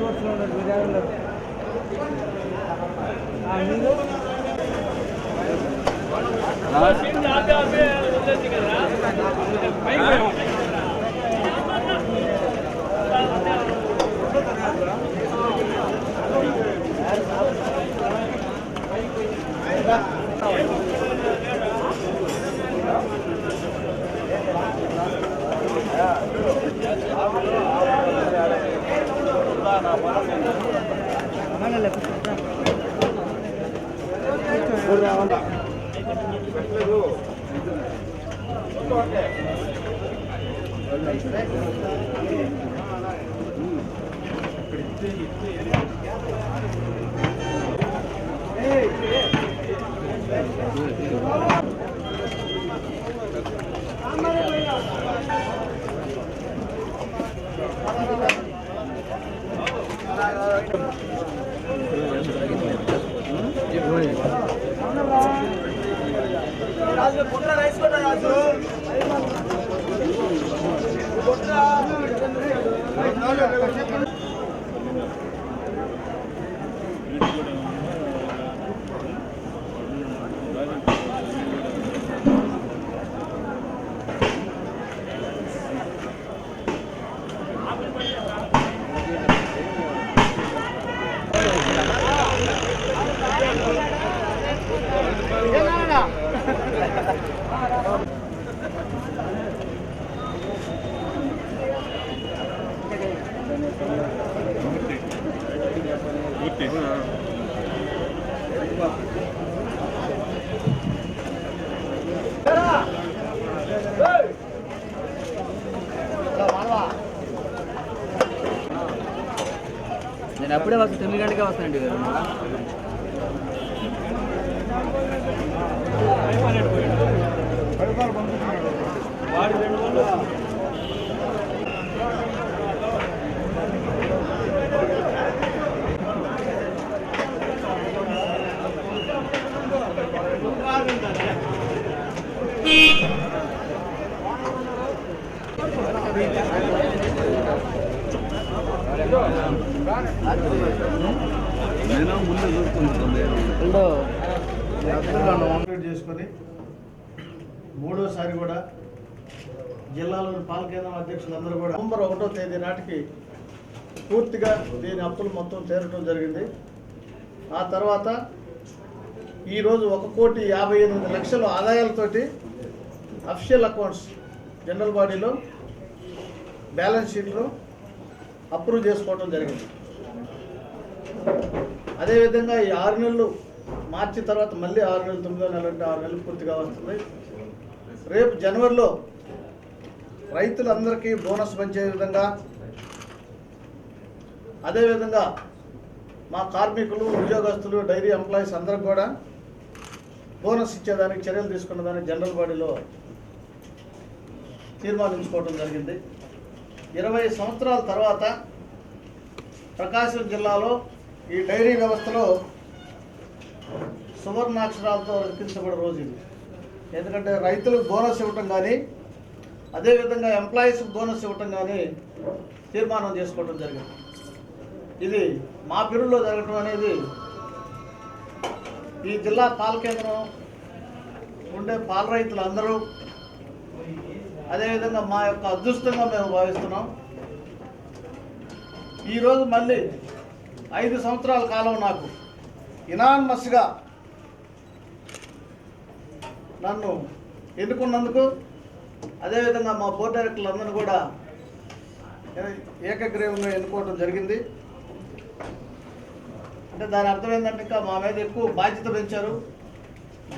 వరుసలో ఉన్నారు విజయవాడలో. మీరు నేను అప్పుడే వస్తాను, 9 గంటలకే వస్తానండి. చేసుకొని మూడోసారి కూడా జిల్లాలోని పాల కేంద్రం అధ్యక్షులందరూ కూడా నవంబర్ 1వ తేదీ నాటికి పూర్తిగా దీని అప్పులు మొత్తం చేరటం జరిగింది. ఆ తర్వాత ఈరోజు 1,58,00,000 ఆదాయాలతోటి అఫిషియల్ అకౌంట్స్ జనరల్ బాడీలో బ్యాలెన్స్ షీట్లో అప్రూవ్ చేసుకోవడం జరిగింది. అదేవిధంగా ఈ 6 నెలలు మార్చి తర్వాత మళ్ళీ 6 నెలలు, 9వ నెల అంటే 6 నెలలు పూర్తిగా వస్తుంది. రేపు జనవరిలో రైతులందరికీ బోనస్ పెంచే విధంగా, అదేవిధంగా మా కార్మికులు, ఉద్యోగస్తులు, డైరీ ఎంప్లాయీస్ అందరికి కూడా బోనస్ ఇచ్చేదానికి చర్యలు తీసుకున్నదానికి జనరల్ బాడీలో తీర్మానించుకోవడం జరిగింది. 20 సంవత్సరాల తర్వాత ప్రకాశం జిల్లాలో ఈ డైరీ వ్యవస్థలో సువర్ణాక్షరాలతో లిఖించబడే రోజు ఇది. ఎందుకంటే రైతులకు బోనస్ ఇవ్వటం కానీ, అదేవిధంగా ఎంప్లాయీస్కి బోనస్ ఇవ్వటం కానీ తీర్మానం చేసుకోవటం జరిగింది. ఇది మా పిరుల్లో జరగటం అనేది ఈ జిల్లా పాల కేంద్రం ఉండే పాల రైతులందరూ, అదేవిధంగా మా యొక్క అదృష్టంగా మేము భావిస్తున్నాం. ఈరోజు మళ్ళీ 5 సంవత్సరాల కాలం నాకు ఇనాన్మస్గా నన్ను ఎన్నుకున్నందుకు, అదేవిధంగా మా బోర్డు డైరెక్టర్లందరూ కూడా ఏకగ్రీవంగా ఎన్నుకోవడం జరిగింది. అంటే దాని అర్థం ఏంటంటే ఇంకా మా మీద ఎక్కువ బాధ్యత పెంచారు.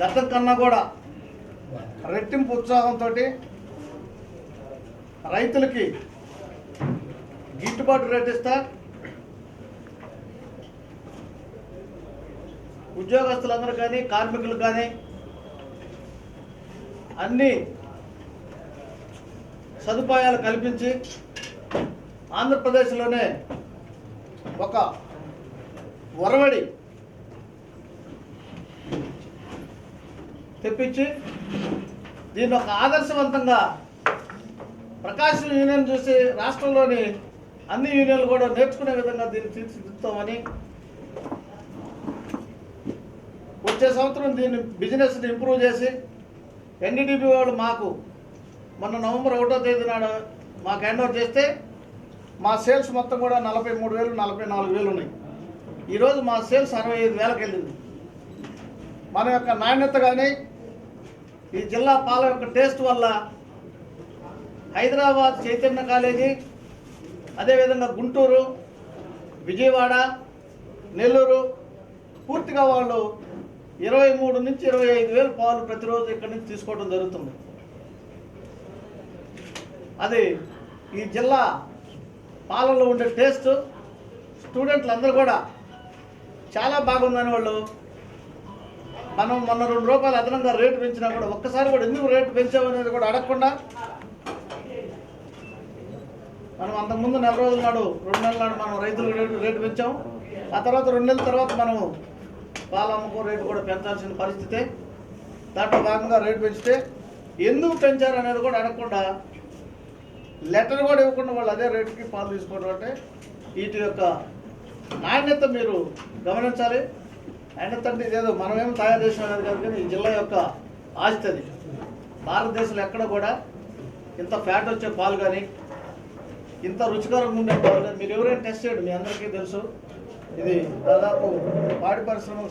గతం కన్నా కూడా రెట్టింపు ఉత్సాహంతో రైతులకి గిట్టుబాటు రేట్ ఇస్తా, ఉద్యోగస్తులందరూ కానీ, కార్మికులు కానీ అన్ని సదుపాయాలు కల్పించి ఆంధ్రప్రదేశ్లోనే ఒక ఒరవడి తెప్పించి దీన్ని ఒక ఆదర్శవంతంగా ప్రకాశం యూనియన్ చూసి రాష్ట్రంలోని అన్ని యూనియన్లు కూడా నేర్చుకునే విధంగా దీన్ని తీర్చిదిద్దుతామని, వచ్చే సంవత్సరం దీన్ని బిజినెస్ని ఇంప్రూవ్ చేసి ఎన్డీడీపీ వాళ్ళు మాకు మొన్న నవంబర్ 1వ తేదీ నాడు మాకు హ్యాండ్ ఓవర్ చేస్తే మా సేల్స్ మొత్తం కూడా 43,000 44,000 ఉన్నాయి. ఈరోజు మా సేల్స్ 65,000కి వెళ్ళింది. మన యొక్క నాణ్యత కానీ ఈ జిల్లా పాల యొక్క టేస్ట్ వల్ల హైదరాబాద్ చైతన్య కాలేజీ, అదేవిధంగా గుంటూరు, విజయవాడ, నెల్లూరు పూర్తిగా వాళ్ళు 23 నుంచి 25,000 పాలు ప్రతిరోజు ఇక్కడి నుంచి తీసుకోవడం జరుగుతుంది. అది ఈ జిల్లా పాలల్లో ఉండే టేస్ట్ స్టూడెంట్లు అందరూ కూడా చాలా బాగుందని వాళ్ళు మనం మొన్న 2 రూపాయలు అదనంగా రేటు పెంచినా కూడా ఒక్కసారి కూడా ఎందుకు రేటు పెంచామనేది కూడా అడగకుండా మనం అంతకుముందు 4 రోజుల నాడు 2 నెలల నాడు మనం రైతులకు రేటు పెంచాం. ఆ తర్వాత 2 నెలల తర్వాత మనం పాల అమ్మకం రేటు కూడా పెంచాల్సిన పరిస్థితే. దాంట్లో భాగంగా రేటు పెంచితే ఎందుకు పెంచారు అనేది కూడా అడగకుండా లెటర్ కూడా ఇవ్వకుండా వాళ్ళు అదే రేటుకి పాలు తీసుకోవడం అంటే వీటి యొక్క నాణ్యత మీరు గమనించాలి. నాణ్యత అంటే ఇదేదో మనమేమో తయారు చేసిన అనేది కాదు, కానీ ఈ జిల్లా యొక్క ఆస్తి అది. భారతదేశంలో ఎక్కడ కూడా ఇంత ఫ్యాట్ వచ్చే పాలు కానీ ఇంత రుచికరంగా ఉండే పాలు కానీ మీరు ఎవరైనా టెస్ట్ చేయండి, మీ అందరికీ తెలుసు. ఇది దాదాపు పాడి పరిశ్రమకు